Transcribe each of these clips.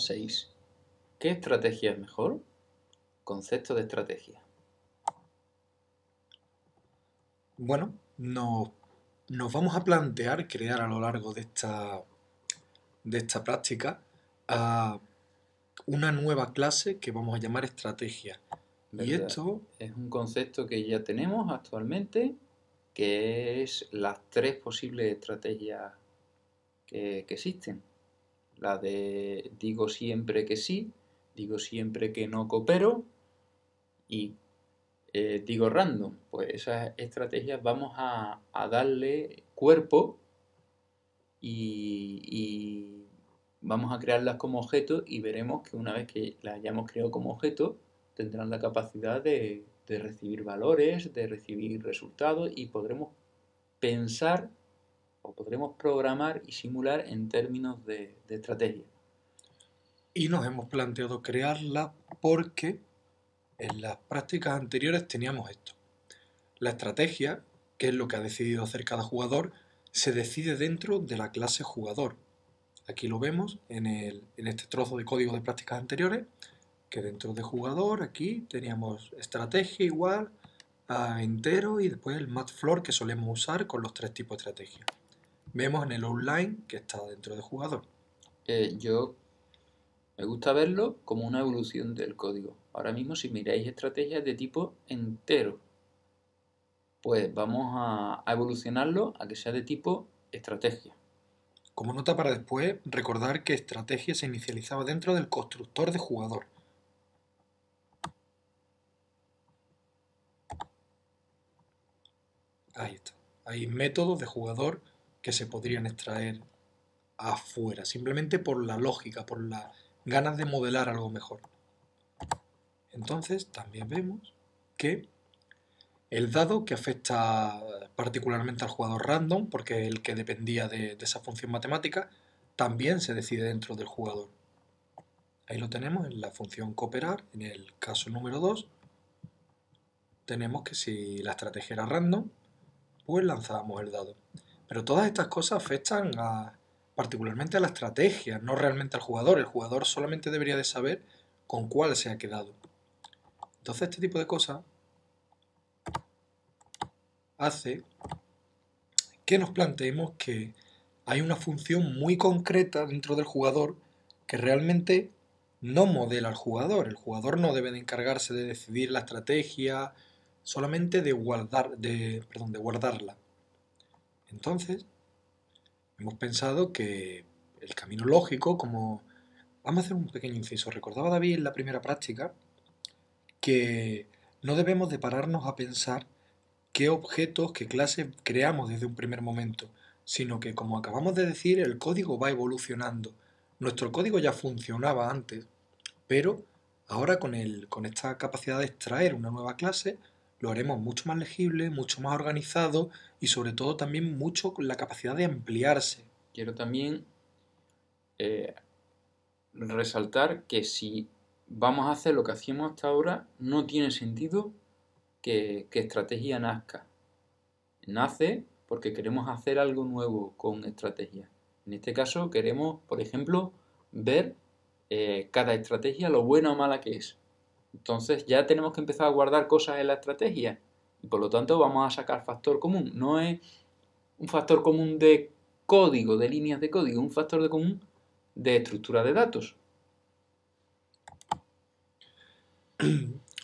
6. ¿Qué estrategia es mejor? Concepto de estrategia. Bueno, nos vamos a plantear crear a lo largo de esta práctica una nueva clase que vamos a llamar estrategia. Y ¿Verdad? esto, Es un concepto que ya tenemos actualmente, que es las 3 posibles estrategias que existen. La de digo siempre que sí, digo siempre que no coopero y digo random. Pues esas estrategias vamos a darle cuerpo y vamos a crearlas como objeto y veremos que una vez que las hayamos creado como objeto tendrán la capacidad de recibir valores, de recibir resultados y podremos pensar o podremos programar y simular en términos de estrategia. y nos hemos planteado crearla porque en las prácticas anteriores teníamos esto. La estrategia, que es lo que ha decidido hacer cada jugador, se decide dentro de la clase jugador. Aquí lo vemos en este trozo de código de prácticas anteriores, que dentro de jugador aquí teníamos estrategia igual a entero y después el matfloor que solemos usar con los 3 tipos de estrategia. Vemos en el outline que está dentro de jugador. Yo me gusta verlo como una evolución del código. Ahora mismo si miráis estrategias de tipo entero, pues vamos a evolucionarlo a que sea de tipo estrategia. Como nota para después, recordar que estrategia se inicializaba dentro del constructor de jugador. Ahí está. Hay métodos de jugador que se podrían extraer afuera, simplemente por la lógica, por las ganas de modelar algo mejor. Entonces, también vemos que el dado, que afecta particularmente al jugador random, porque es el que dependía de esa función matemática, también se decide dentro del jugador. Ahí lo tenemos en la función cooperar, en el caso número 2, tenemos que si la estrategia era random, pues lanzábamos el dado. Pero todas estas cosas afectan particularmente a la estrategia, no realmente al jugador. El jugador solamente debería de saber con cuál se ha quedado. Entonces este tipo de cosas hace que nos planteemos que hay una función muy concreta dentro del jugador que realmente no modela al jugador. El jugador no debe de encargarse de decidir la estrategia, solamente de guardarla. Entonces, hemos pensado que el camino lógico, como... Vamos a hacer un pequeño inciso. Recordaba David en la primera práctica que no debemos de pararnos a pensar qué objetos, qué clases creamos desde un primer momento, sino que, como acabamos de decir, el código va evolucionando. Nuestro código ya funcionaba antes, pero ahora con esta capacidad de extraer una nueva clase, lo haremos mucho más legible, mucho más organizado y sobre todo también mucho con la capacidad de ampliarse. Quiero también resaltar que si vamos a hacer lo que hacíamos hasta ahora, no tiene sentido que estrategia nazca. Nace porque queremos hacer algo nuevo con estrategia. En este caso queremos, por ejemplo, ver cada estrategia lo buena o mala que es. Entonces ya tenemos que empezar a guardar cosas en la estrategia y por lo tanto vamos a sacar factor común. No es un factor común de código, de líneas de código, un factor común de estructura de datos.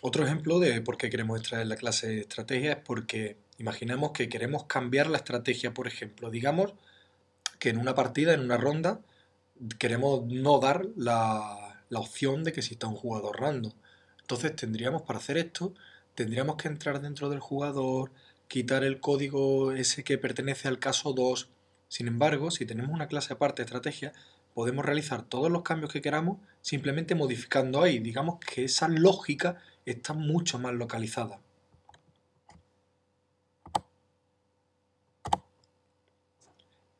Otro ejemplo de por qué queremos extraer la clase de estrategia es porque imaginemos que queremos cambiar la estrategia, por ejemplo. Digamos que en una partida, en una ronda, queremos no dar la opción de que exista un jugador random. Entonces tendríamos, para hacer esto, tendríamos que entrar dentro del jugador, quitar el código ese que pertenece al caso 2. Sin embargo, si tenemos una clase aparte de estrategia, podemos realizar todos los cambios que queramos simplemente modificando ahí. Digamos que esa lógica está mucho más localizada.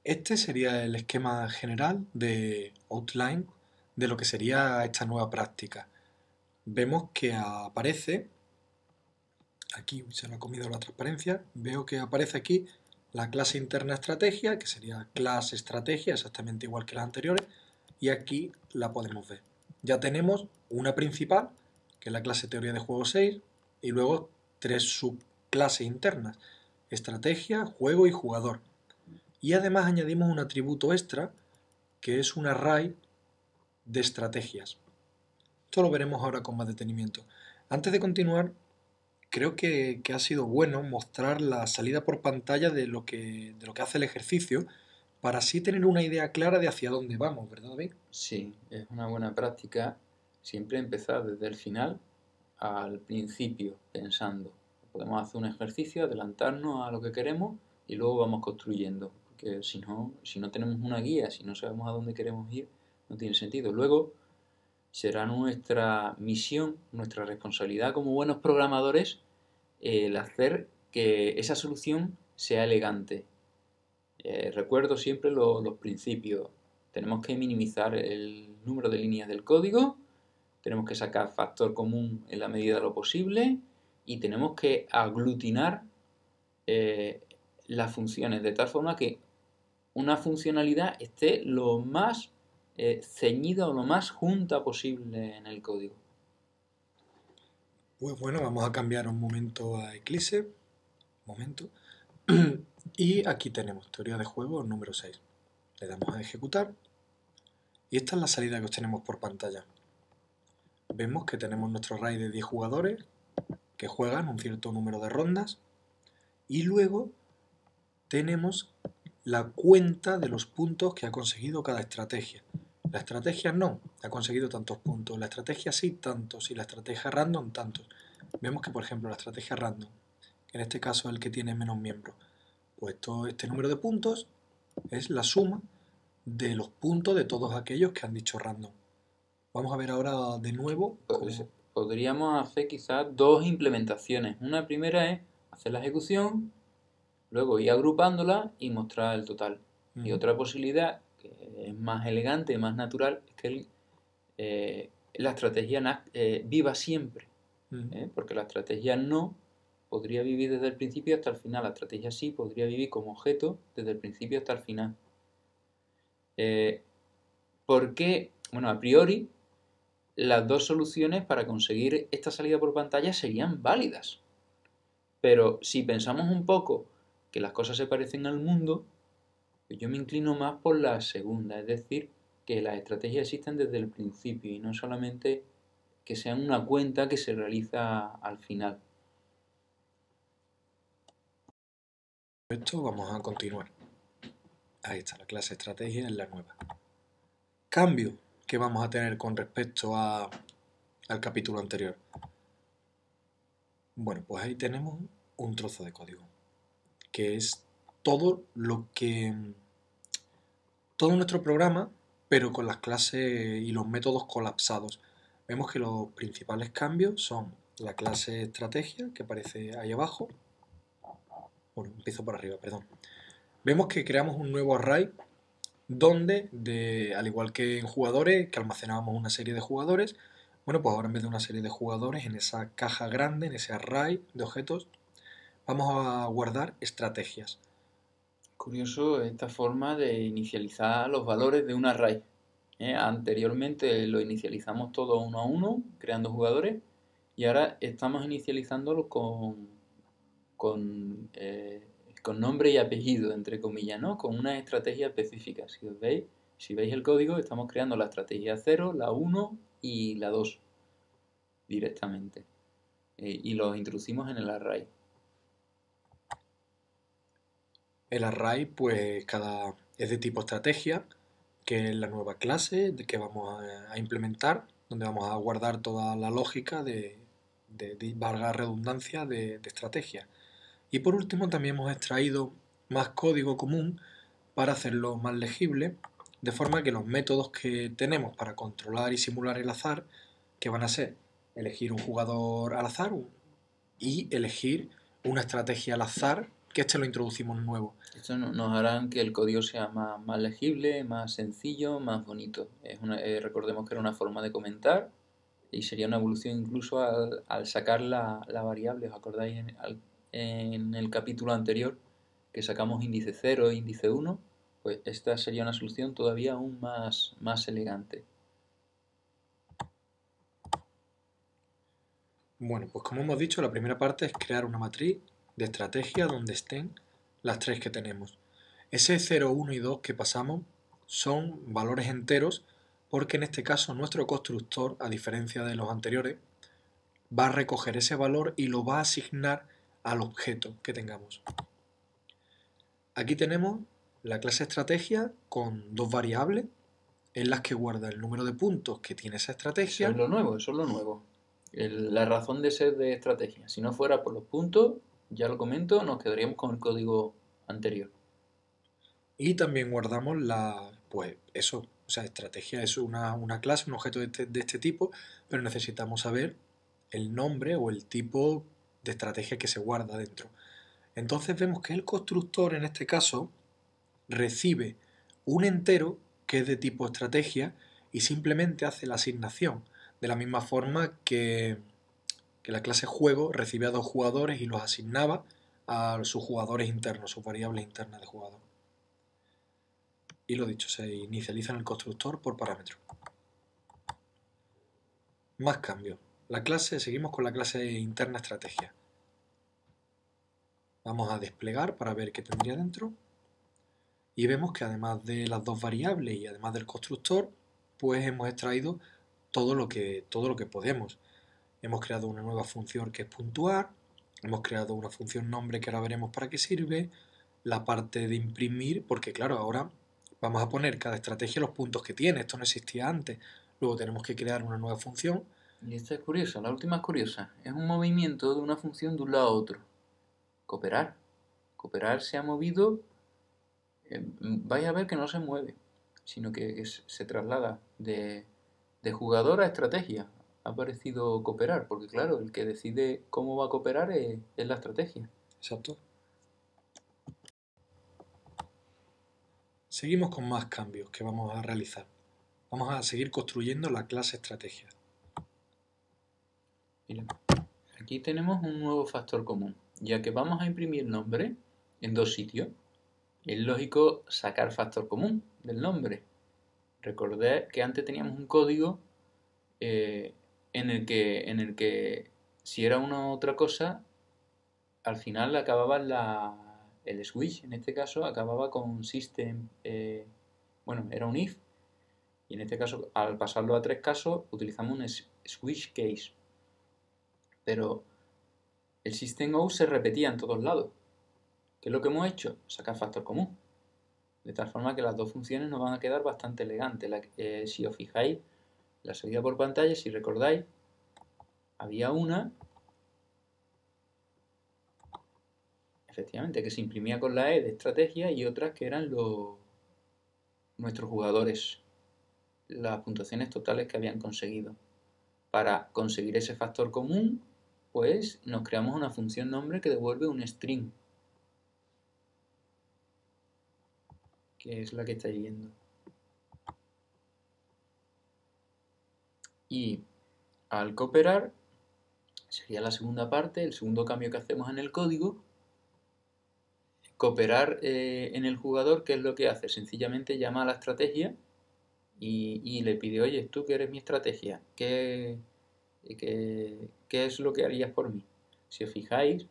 Este sería el esquema general de outline de lo que sería esta nueva práctica. Vemos que aparece, aquí se lo ha comido la transparencia, veo que aparece aquí la clase interna estrategia, que sería clase estrategia, exactamente igual que las anteriores, y aquí la podemos ver. Ya tenemos una principal, que es la clase teoría de juego 6, y luego 3 subclases internas, estrategia, juego y jugador. Y además añadimos un atributo extra, que es un array de estrategias. Esto lo veremos ahora con más detenimiento. Antes de continuar, creo que ha sido bueno mostrar la salida por pantalla de lo que hace el ejercicio, para así tener una idea clara de hacia dónde vamos, ¿verdad, David? Sí, es una buena práctica siempre empezar desde el final al principio, pensando. Podemos hacer un ejercicio, adelantarnos a lo que queremos y luego vamos construyendo. Porque si no tenemos una guía, si no sabemos a dónde queremos ir, no tiene sentido. Luego será nuestra misión, nuestra responsabilidad como buenos programadores, el hacer que esa solución sea elegante. Recuerdo siempre los principios. Tenemos que minimizar el número de líneas del código, tenemos que sacar factor común en la medida de lo posible y tenemos que aglutinar eh, las funciones de tal forma que una funcionalidad esté lo más ceñida o lo más junta posible en el código. Pues bueno, vamos a cambiar un momento a Eclipse. Momento. Y aquí tenemos teoría de juego número 6. Le damos a ejecutar y esta es la salida que obtenemos por pantalla. Vemos que tenemos nuestro array de 10 jugadores que juegan un cierto número de rondas y luego tenemos la cuenta de los puntos que ha conseguido cada estrategia. La estrategia no ha conseguido tantos puntos, la estrategia sí tantos y la estrategia random tantos. Vemos que por ejemplo la estrategia random, que en este caso es el que tiene menos miembros, pues este número de puntos es la suma de los puntos de todos aquellos que han dicho random. Vamos a ver ahora de nuevo cómo... Podríamos hacer quizás dos implementaciones. Una primera es hacer la ejecución, luego ir agrupándola y mostrar el total. Y otra posibilidad, que es más elegante, más natural, es que la estrategia viva siempre. Porque la estrategia no podría vivir desde el principio hasta el final. La estrategia sí podría vivir como objeto desde el principio hasta el final. ¿Por qué? Bueno, a priori, las dos soluciones para conseguir esta salida por pantalla serían válidas. Pero si pensamos un poco que las cosas se parecen al mundo, pues yo me inclino más por la segunda, es decir, que las estrategias existen desde el principio y no solamente que sean una cuenta que se realiza al final. Esto vamos a continuar. Ahí está, la clase estrategia es la nueva. Cambio que vamos a tener con respecto al capítulo anterior. Bueno, pues ahí tenemos un trozo de código, que es todo nuestro programa, pero con las clases y los métodos colapsados. Vemos que los principales cambios son la clase estrategia, que aparece ahí abajo. Bueno, empiezo por arriba, perdón. Vemos que creamos un nuevo array donde, al igual que en jugadores, que almacenábamos una serie de jugadores, bueno, pues ahora en vez de una serie de jugadores, en esa caja grande, en ese array de objetos, vamos a guardar estrategias. Curioso esta forma de inicializar los valores de un array. Anteriormente lo inicializamos todo uno a uno, creando jugadores, y ahora estamos inicializándolo con, eh, con nombre y apellido, entre comillas, ¿no? Con una estrategia específica. Si veis el código, estamos creando la estrategia 0, la 1 y la 2 directamente. Y los introducimos en el array. El array, pues es de tipo estrategia, que es la nueva clase que vamos a implementar, donde vamos a guardar toda la lógica de valga redundancia, de estrategia. Y por último también hemos extraído más código común para hacerlo más legible, de forma que los métodos que tenemos para controlar y simular el azar, que van a ser elegir un jugador al azar y elegir una estrategia al azar, que este lo introducimos nuevo. Esto nos hará que el código sea más legible, más sencillo, más bonito. Recordemos que era una forma de comentar y sería una evolución incluso al sacar la variable. ¿Os acordáis en el capítulo anterior que sacamos índice 0 e índice 1? Pues esta sería una solución todavía aún más elegante. Bueno, pues como hemos dicho, la primera parte es crear una matriz de estrategia donde estén las tres que tenemos. Ese 0, 1 y 2 que pasamos son valores enteros porque en este caso nuestro constructor, a diferencia de los anteriores, va a recoger ese valor y lo va a asignar al objeto que tengamos. Aquí tenemos la clase estrategia con dos variables en las que guarda el número de puntos que tiene esa Eso estrategia. es lo nuevo, eso es lo nuevo. La razón de ser de estrategia. Si no fuera por los puntos, ya lo comento, nos quedaríamos con el código anterior. Y también guardamos pues eso, o sea, estrategia es una clase, un objeto de este tipo, pero necesitamos saber el nombre o el tipo de estrategia que se guarda dentro. Entonces vemos que el constructor en este caso recibe un entero que es de tipo estrategia y simplemente hace la asignación, de la misma forma que la clase juego recibía a dos jugadores y los asignaba a sus jugadores internos, sus variables internas de jugador. Y lo dicho, se inicializa en el constructor por parámetro. Más cambios. Seguimos con la clase interna estrategia. Vamos a desplegar para ver qué tendría dentro. Y vemos que además de las dos variables y además del constructor, pues hemos extraído todo lo que podemos. Hemos creado una nueva función que es puntuar, hemos creado una función nombre que ahora veremos para qué sirve, la parte de imprimir, porque claro, ahora vamos a poner cada estrategia los puntos que tiene, esto no existía antes. Luego tenemos que crear una nueva función. Y esta es curiosa, la última es curiosa. Es un movimiento de una función de un lado a otro. Cooperar. Cooperar se ha movido, vais a ver que no se mueve, sino que se traslada de jugador a estrategia. Ha parecido cooperar, porque claro, el que decide cómo va a cooperar es la estrategia. Exacto. Seguimos con más cambios que vamos a realizar. Vamos a seguir construyendo la clase estrategia. Mira, aquí tenemos un nuevo factor común, ya que vamos a imprimir nombre en dos sitios. Es lógico sacar factor común del nombre. Recordad que antes teníamos un código en el que si era una u otra cosa, al final acababa el switch, en este caso acababa con system, bueno, era un if, y en este caso al pasarlo a tres casos utilizamos un switch case. Pero el system out se repetía en todos lados. ¿Qué es lo que hemos hecho? Sacar factor común. De tal forma que las dos funciones nos van a quedar bastante elegantes. Si os fijáis, la salida por pantalla, si recordáis, había una, efectivamente, que se imprimía con la E de estrategia y otras que eran nuestros jugadores, las puntuaciones totales que habían conseguido. Para conseguir ese factor común, pues nos creamos una función nombre que devuelve un string, que es la que estáis viendo. Y al cooperar, sería la segunda parte, el segundo cambio que hacemos en el código. Cooperar en el jugador, ¿qué es lo que hace? Sencillamente llama a la estrategia y le pide, oye, tú que eres mi estrategia, ¿qué es lo que harías por mí? Si os fijáis,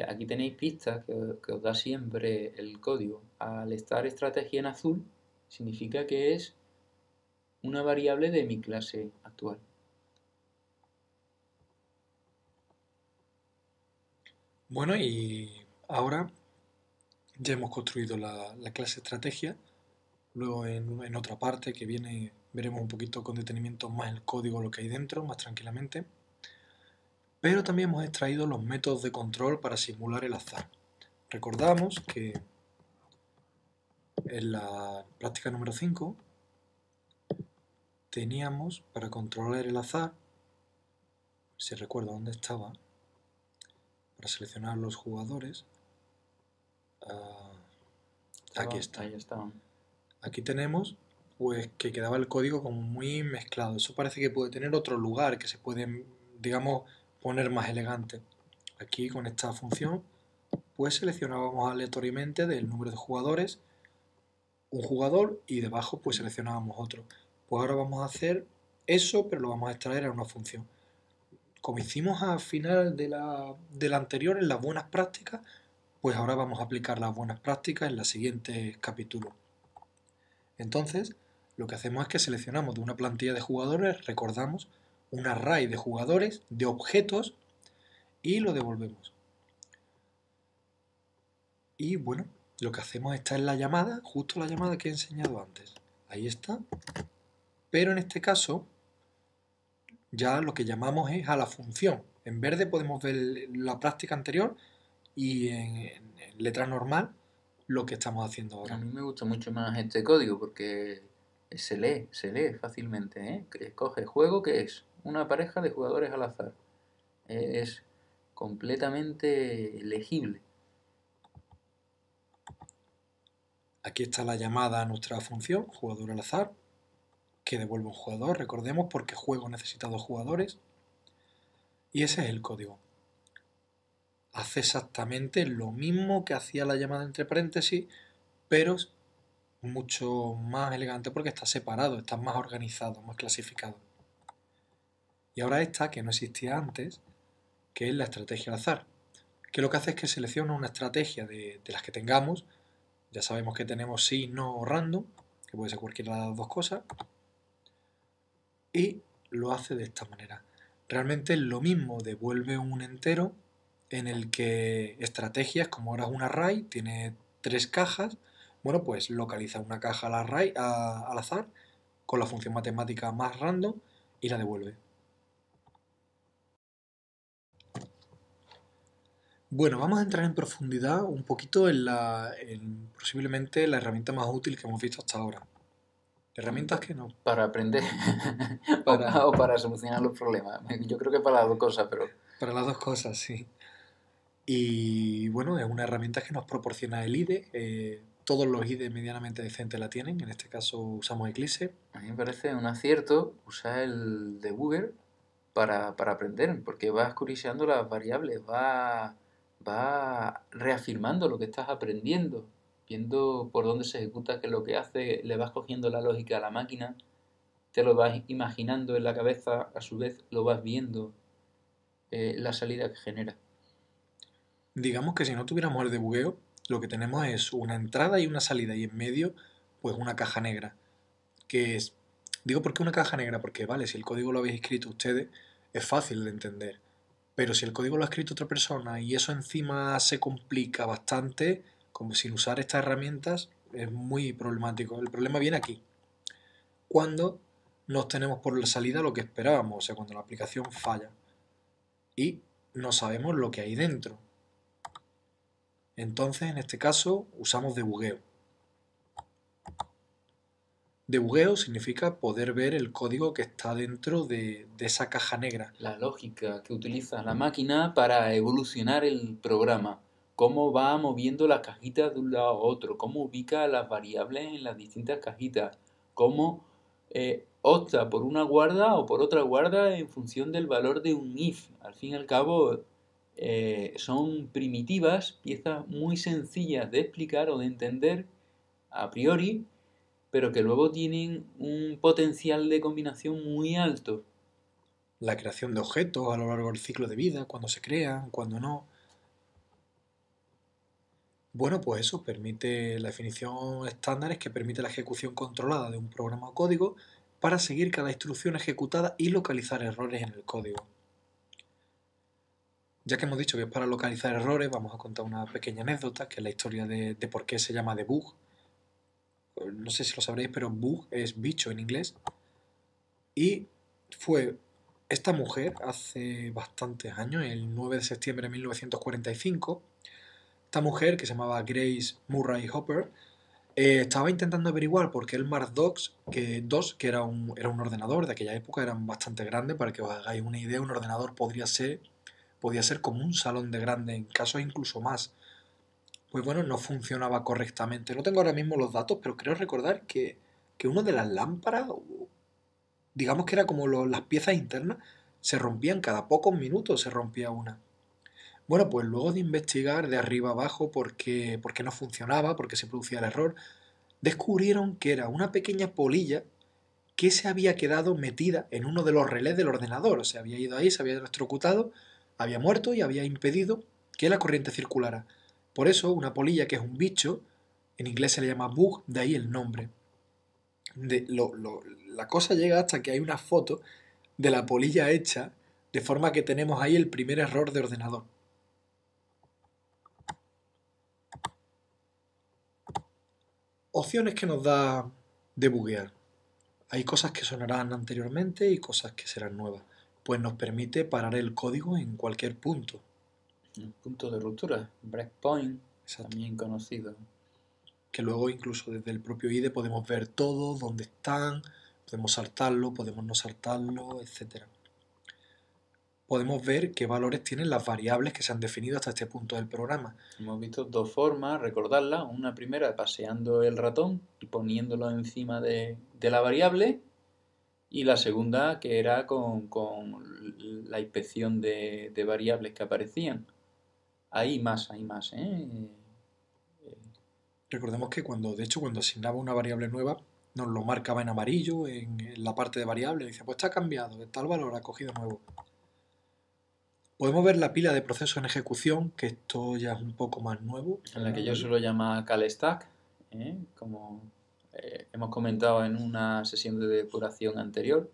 aquí tenéis pistas que os da siempre el código. Al estar estrategia en azul, significa que es una variable de mi clase actual. Bueno, y ahora ya hemos construido la clase estrategia. Luego en otra parte que viene veremos un poquito con detenimiento más el código, lo que hay dentro, más tranquilamente. Pero también hemos extraído los métodos de control para simular el azar. Recordamos que en la práctica número 5 teníamos para controlar el azar, si recuerdo dónde estaba, para seleccionar los jugadores. Aquí está. Ahí estaban. Aquí tenemos pues que quedaba el código como muy mezclado. Eso parece que puede tener otro lugar que se puede, digamos, poner más elegante. Aquí con esta función pues seleccionábamos aleatoriamente del número de jugadores un jugador y debajo pues seleccionábamos otro. Pues ahora vamos a hacer eso, pero lo vamos a extraer a una función. como hicimos al final de la anterior en las buenas prácticas, pues ahora vamos a aplicar las buenas prácticas en los siguientes capítulos. Entonces, lo que hacemos es que seleccionamos de una plantilla de jugadores, recordamos, un array de jugadores, de objetos, y lo devolvemos. Y bueno, lo que hacemos está en la llamada, justo la llamada que he enseñado antes. Ahí está. Pero en este caso, ya lo que llamamos es a la función. En verde podemos ver la práctica anterior y en letra normal lo que estamos haciendo A ahora. mí me gusta mucho más este código porque se lee fácilmente, ¿eh? Que escoge juego que es una pareja de jugadores al azar. Es completamente legible. Aquí está la llamada a nuestra función, jugador al azar, que devuelve un jugador, recordemos, porque juego necesita 2 jugadores. Y ese es el código. Hace exactamente lo mismo que hacía la llamada entre paréntesis, pero es mucho más elegante porque está separado, está más organizado, más clasificado. Y ahora esta, que no existía antes, que es la estrategia al azar, que lo que hace es que selecciona una estrategia de las que tengamos. Ya sabemos que tenemos sí, no o random, que puede ser cualquiera de las dos cosas, y lo hace de esta manera. Realmente lo mismo, devuelve un entero en el que estrategias, como ahora es un array, tiene 3 cajas, bueno, pues localiza una caja al array al azar con la función matemática más random y la devuelve. Bueno, vamos a entrar en profundidad un poquito en posiblemente la herramienta más útil que hemos visto hasta ahora. Herramientas que no. Para aprender Para, o para solucionar los problemas. Yo creo que para las dos cosas, pero para las dos cosas, sí. Y bueno, es una herramienta que nos proporciona el IDE. Todos los IDE medianamente decentes la tienen. En este caso usamos Eclipse. a mí me parece un acierto usar el debugger para aprender, porque vas curioseando las variables, va reafirmando lo que estás aprendiendo, viendo por dónde se ejecuta, qué es lo que hace, le vas cogiendo la lógica a la máquina, te lo vas imaginando en la cabeza, a su vez lo vas viendo, la salida que genera. Digamos que si no tuviéramos el debugueo, lo que tenemos es una entrada y una salida y en medio pues una caja negra. Que es... Digo, ¿por qué una caja negra? Porque vale, si el código lo habéis escrito ustedes, es fácil de entender. Pero si el código lo ha escrito otra persona y eso encima se complica bastante, como sin usar estas herramientas, es muy problemático. El problema viene aquí, cuando no obtenemos por la salida lo que esperábamos, o sea, cuando la aplicación falla y no sabemos lo que hay dentro. Entonces, en este caso, usamos debugueo. Debugueo significa poder ver el código que está dentro de esa caja negra. La lógica que utiliza la máquina para evolucionar el programa, cómo va moviendo las cajitas de un lado a otro, cómo ubica las variables en las distintas cajitas, cómo opta por una guarda o por otra guarda en función del valor de un if. Al fin y al cabo, son primitivas, piezas muy sencillas de explicar o de entender a priori, pero que luego tienen un potencial de combinación muy alto. La creación de objetos a lo largo del ciclo de vida, cuando se crean, cuando no. Bueno, pues eso permite la definición estándar, es que permite la ejecución controlada de un programa o código para seguir cada instrucción ejecutada y localizar errores en el código. Ya que hemos dicho que es para localizar errores, vamos a contar una pequeña anécdota, que es la historia de por qué se llama debug. No sé si lo sabréis, pero bug es bicho en inglés. Y fue esta mujer hace bastantes años, el 9 de septiembre de 1945, esta mujer que se llamaba Grace Murray Hopper, estaba intentando averiguar por qué el Mark II, que era un ordenador de aquella época, eran bastante grandes, para que os hagáis una idea, un ordenador podía ser como un salón de grande, en casos incluso más. Pues bueno, no funcionaba correctamente. No tengo ahora mismo los datos, pero creo recordar que una de las lámparas, digamos que era como las piezas internas, se rompían cada pocos minutos, se rompía una. Bueno, pues luego de investigar de arriba abajo por qué no funcionaba, por qué se producía el error, descubrieron que era una pequeña polilla que se había quedado metida en uno de los relés del ordenador. O sea, había ido ahí, se había electrocutado, había muerto y había impedido que la corriente circulara. Por eso, una polilla, que es un bicho, en inglés se le llama bug, de ahí el nombre. La cosa llega hasta que hay una foto de la polilla hecha, de forma que tenemos ahí el primer error de ordenador. Opciones que nos da debuguear. Hay cosas que sonarán anteriormente y cosas que serán nuevas. Pues nos permite parar el código en cualquier punto. Un punto de ruptura, breakpoint, Exacto. también conocido. Que luego incluso desde el propio IDE podemos ver todo, dónde están, podemos saltarlo, podemos no saltarlo, etc. Podemos ver qué valores tienen las variables que se han definido hasta este punto del programa. Hemos visto dos formas, recordarlas. Una primera, paseando el ratón y poniéndolo encima de la variable. Y la segunda, que era con la inspección de variables que aparecían. Hay más, ¿eh? Recordemos que de hecho, cuando asignaba una variable nueva, nos lo marcaba en amarillo en la parte de variable. Dice, pues está cambiado, de tal valor ha cogido nuevo. Podemos ver la pila de procesos en ejecución, que esto ya es un poco más nuevo. En la que yo suelo llamar CalStack, como hemos comentado en una sesión de depuración anterior.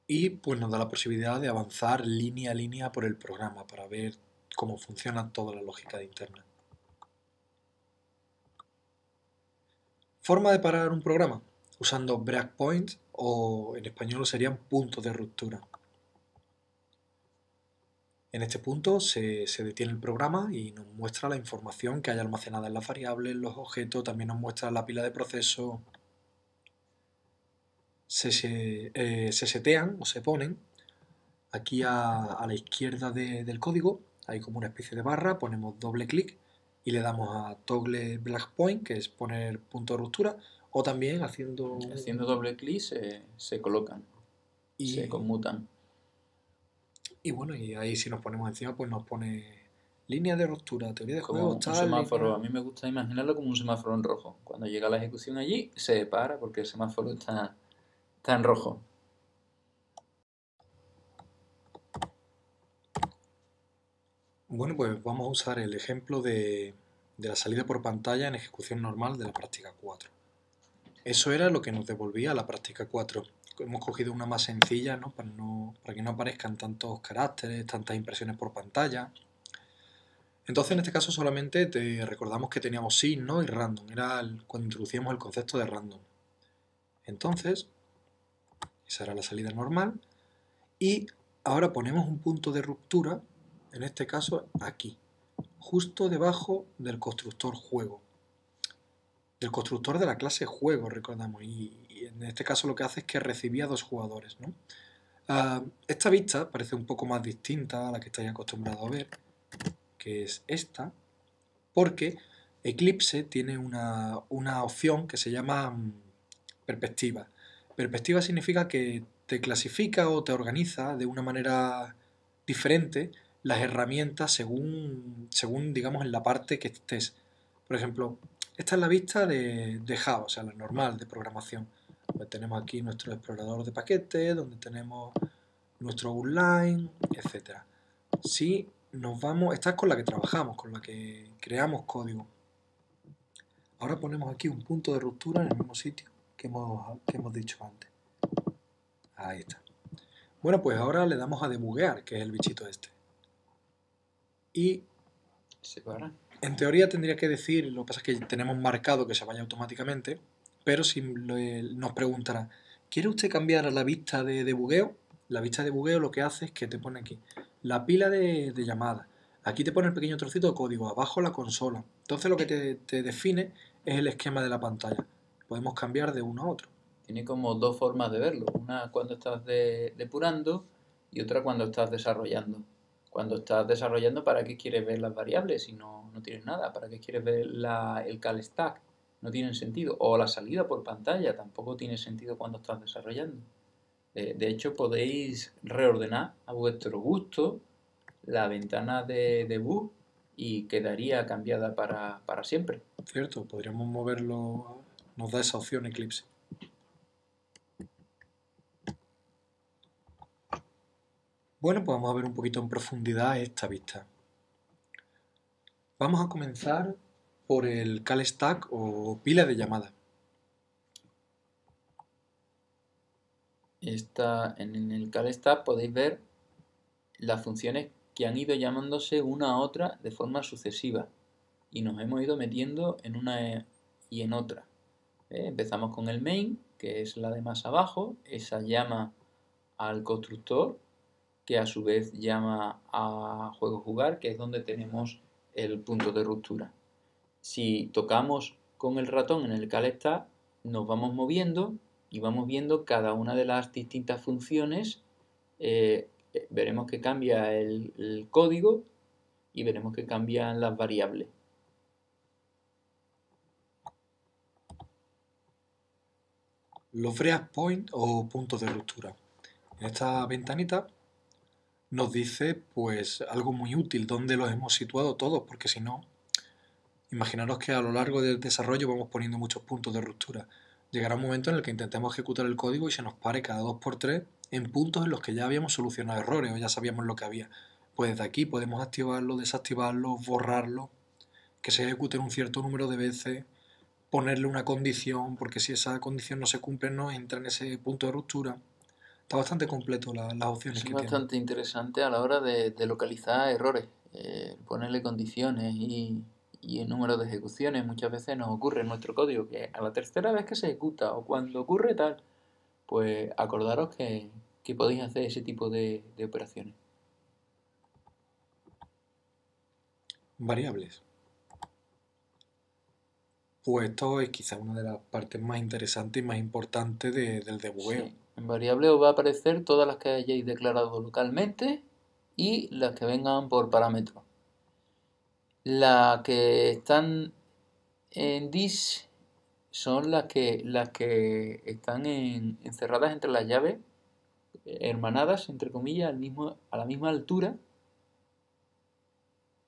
Y pues nos da la posibilidad de avanzar línea a línea por el programa para ver cómo funciona toda la lógica de interna. Forma de parar un programa, usando breakpoints, o en español serían puntos de ruptura. En este punto se detiene el programa y nos muestra la información que hay almacenada en las variables, los objetos, también nos muestra la pila de procesos. Se setean o se ponen aquí a la izquierda del código. Hay como una especie de barra, ponemos doble clic y le damos a toggle breakpoint, que es poner punto de ruptura, o también haciendo doble clic se colocan, se conmutan. Y bueno, y ahí si nos ponemos encima, pues nos pone línea de ruptura, teoría de Como juegos, un tal, semáforo, línea. a mí me gusta imaginarlo como un semáforo en rojo. Cuando llega la ejecución allí, se para porque el semáforo está en rojo. Bueno, pues vamos a usar el ejemplo de la salida por pantalla en ejecución normal de la práctica 4. Eso era lo que nos devolvía la práctica 4. Hemos cogido una más sencilla, ¿no? Para que no aparezcan tantos caracteres, tantas impresiones por pantalla. Entonces, en este caso solamente te recordamos que teníamos sin, ¿no? Y random. Era cuando introducíamos el concepto de random. Entonces, esa era la salida normal. Y ahora ponemos un punto de ruptura, en este caso aquí, justo debajo del constructor juego. Del constructor de la clase juego, recordamos. Y en este caso lo que hace es que recibía dos jugadores, ¿no? Esta vista parece un poco más distinta a la que estáis acostumbrados a ver, que es esta, porque Eclipse tiene una opción que se llama perspectiva. Perspectiva significa que te clasifica o te organiza de una manera diferente las herramientas según digamos, en la parte que estés. Por ejemplo, esta es la vista de Java, o sea, la normal de programación. Pues tenemos aquí nuestro explorador de paquetes, donde tenemos nuestro outline, etc. Si nos vamos, esta es con la que trabajamos, con la que creamos código. Ahora ponemos aquí un punto de ruptura en el mismo sitio que hemos dicho antes. Ahí está. Bueno, pues ahora le damos a debuguear, que es el bichito este. Y se para. En teoría tendría que decir, lo que pasa es que tenemos marcado que se vaya automáticamente, pero si nos preguntará, ¿quiere usted cambiar a la vista de debugueo? La vista de debugueo lo que hace es que te pone aquí la pila de llamadas. Aquí te pone el pequeño trocito de código, abajo la consola. Entonces lo que te define es el esquema de la pantalla. Podemos cambiar de uno a otro. Tiene como dos formas de verlo. Una cuando estás depurando y otra cuando estás desarrollando. Cuando estás desarrollando, ¿para qué quieres ver las variables si no tienes nada? ¿Para qué quieres ver el call stack? No tiene sentido. O la salida por pantalla tampoco tiene sentido cuando estás desarrollando. De hecho, podéis reordenar a vuestro gusto la ventana de debug y quedaría cambiada para siempre. Cierto, podríamos moverlo nos da esa opción Eclipse. Bueno, pues vamos a ver un poquito en profundidad esta vista. Vamos a comenzar por el call stack o pila de llamada. En el CalStack podéis ver las funciones que han ido llamándose una a otra de forma sucesiva y nos hemos ido metiendo en una y en otra. Empezamos con el main, que es la de más abajo, esa llama al constructor, que a su vez llama a juego jugar, que es donde tenemos el punto de ruptura. Si tocamos con el ratón en el CalStack, nos vamos moviendo y vamos viendo cada una de las distintas funciones. Veremos que cambia el código y veremos que cambian las variables. Los breakpoint o puntos de ruptura. En esta ventanita nos dice pues algo muy útil, dónde los hemos situado todos, porque si no, imaginaros que a lo largo del desarrollo vamos poniendo muchos puntos de ruptura. Llegará un momento en el que intentemos ejecutar el código y se nos pare cada 2x3 en puntos en los que ya habíamos solucionado errores o ya sabíamos lo que había. Pues desde aquí podemos activarlo, desactivarlo, borrarlo, que se ejecute un cierto número de veces, ponerle una condición, porque si esa condición no se cumple no entra en ese punto de ruptura. Está bastante completo las opciones Es que tiene. bastante interesante a la hora de localizar errores, ponerle condiciones y el número de ejecuciones. Muchas veces nos ocurre en nuestro código que a la tercera vez que se ejecuta o cuando ocurre tal, pues acordaros que podéis hacer ese tipo de operaciones. Variables. Pues esto es quizá una de las partes más interesantes y más importantes del debugueo. Sí. En variable os va a aparecer todas las que hayáis declarado localmente y las que vengan por parámetro. Las que están en this son las que están encerradas entre las llaves, hermanadas, entre comillas, a la misma altura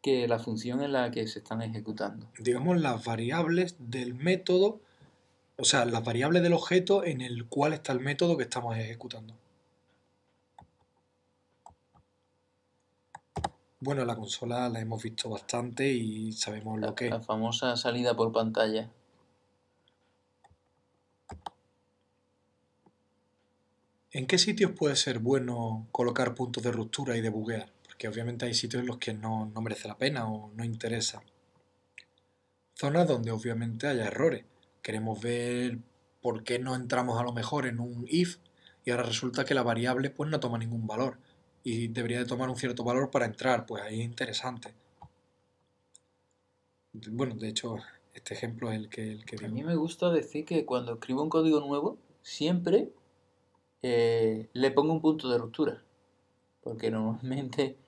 que la función en la que se están ejecutando. Digamos las variables del método, o sea, las variables del objeto en el cual está el método que estamos ejecutando. Bueno, la consola la hemos visto bastante y sabemos lo que es. La famosa salida por pantalla. ¿En qué sitios puede ser bueno colocar puntos de ruptura y debuguear? Porque obviamente hay sitios en los que no merece la pena o no interesa. Zonas donde obviamente haya errores. Queremos ver por qué no entramos a lo mejor en un if y ahora resulta que la variable pues no toma ningún valor y debería de tomar un cierto valor para entrar, pues ahí es interesante. Bueno, de hecho, este ejemplo es el que A mí digo. me gusta decir que cuando escribo un código nuevo, siempre le pongo un punto de ruptura. Porque normalmente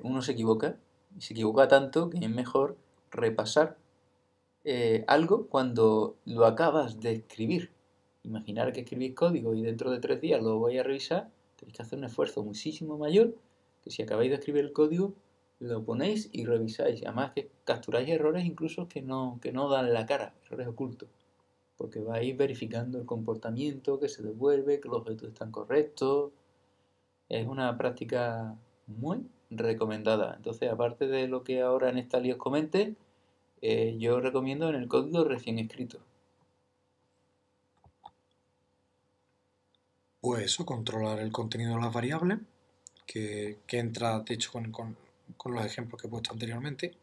uno se equivoca, y se equivoca tanto que es mejor repasar algo cuando lo acabas de escribir. Imaginar que escribís código y dentro de 3 días lo voy a revisar, tenéis que hacer un esfuerzo muchísimo mayor que si acabáis de escribir el código, lo ponéis y revisáis. Además que capturáis errores incluso que no dan la cara, errores ocultos. Porque vais verificando el comportamiento, que se devuelve, que los objetos están correctos. Es una práctica muy recomendada. Entonces, aparte de lo que ahora en esta os comente, yo recomiendo en el código recién escrito. Pues eso, controlar el contenido de las variables, que entra de hecho con los ejemplos que he puesto anteriormente.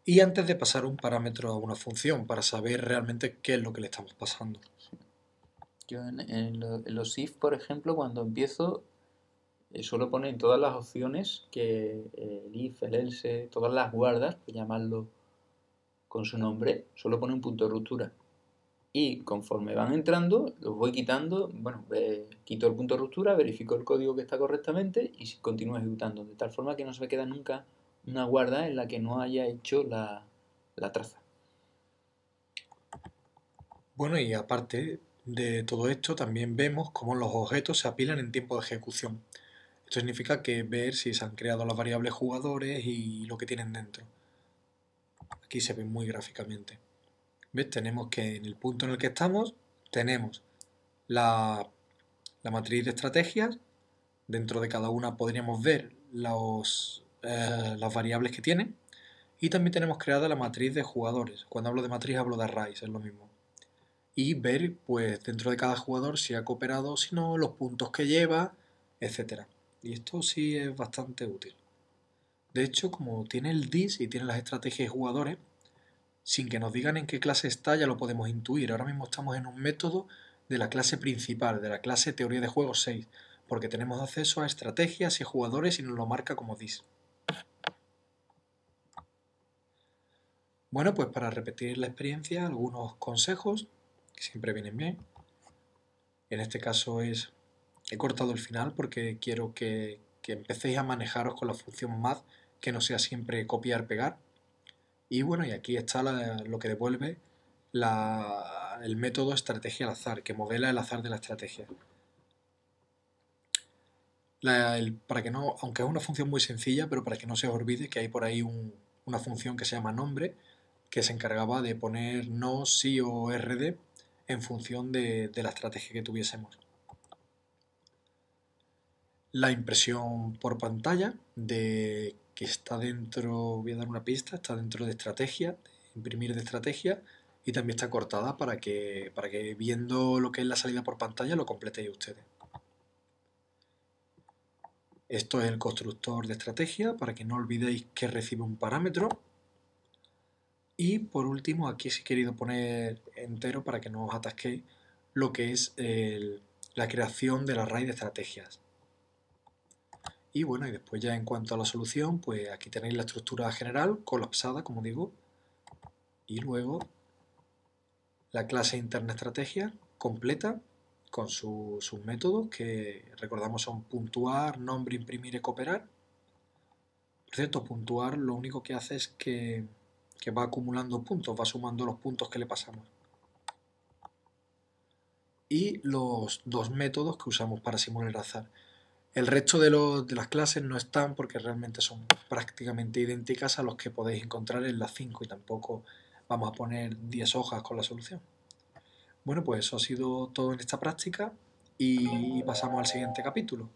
Y antes de pasar un parámetro a una función para saber realmente qué es lo que le estamos pasando. Yo en los if, por ejemplo, cuando empiezo, suelo poner en todas las opciones que el if, el else, todas las guardas, por llamarlo con su nombre, suelo poner un punto de ruptura. Y conforme van entrando, los voy quitando. Bueno, quito el punto de ruptura, verifico el código que está correctamente y continúo ejecutando. De tal forma que no se me queda nunca una guarda en la que no haya hecho la traza. Bueno, y aparte de todo esto, también vemos cómo los objetos se apilan en tiempo de ejecución. Esto significa que ver si se han creado las variables jugadores y lo que tienen dentro. Aquí se ve muy gráficamente. ¿Ves? Tenemos que en el punto en el que estamos, tenemos la matriz de estrategias. Dentro de cada una podríamos ver las variables que tiene. Y también tenemos creada la matriz de jugadores. Cuando hablo de matriz hablo de arrays, es lo mismo. Y ver, pues, dentro de cada jugador si ha cooperado, si no, los puntos que lleva, etcétera. Y esto sí es bastante útil. De hecho, como tiene el DIS y tiene las estrategias de jugadores, sin que nos digan en qué clase está, ya lo podemos intuir. Ahora mismo estamos en un método de la clase principal, de la clase Teoría de Juegos 6, porque tenemos acceso a estrategias y jugadores y nos lo marca como DIS. Bueno, pues para repetir la experiencia, algunos consejos que siempre vienen bien. En este caso he cortado el final porque quiero que empecéis a manejaros con la función math, que no sea siempre copiar-pegar. Y bueno, y aquí está lo que devuelve el método estrategia al azar, que modela el azar de la estrategia. Para que no, aunque es una función muy sencilla, pero para que no se os olvide que hay por ahí una función que se llama nombre, que se encargaba de poner no, sí o rd en función de la estrategia que tuviésemos. La impresión por pantalla de que está dentro, voy a dar una pista, está dentro de estrategia, de imprimir de estrategia, y también está cortada para que viendo lo que es la salida por pantalla lo completéis ustedes. Esto es el constructor de estrategia para que no olvidéis que recibe un parámetro. Y por último, aquí sí he querido poner entero para que no os atasquéis lo que es la creación del array de estrategias. Y bueno, y después ya en cuanto a la solución, pues aquí tenéis la estructura general colapsada, como digo, y luego la clase interna estrategia completa con sus métodos que recordamos son puntuar, nombre, imprimir y cooperar. Por cierto, puntuar lo único que hace es que va acumulando puntos, va sumando los puntos que le pasamos. Y los dos métodos que usamos para simular el azar. El resto de las clases no están porque realmente son prácticamente idénticas a los que podéis encontrar en las 5 y tampoco vamos a poner 10 hojas con la solución. Bueno, pues eso ha sido todo en esta práctica y pasamos al siguiente capítulo.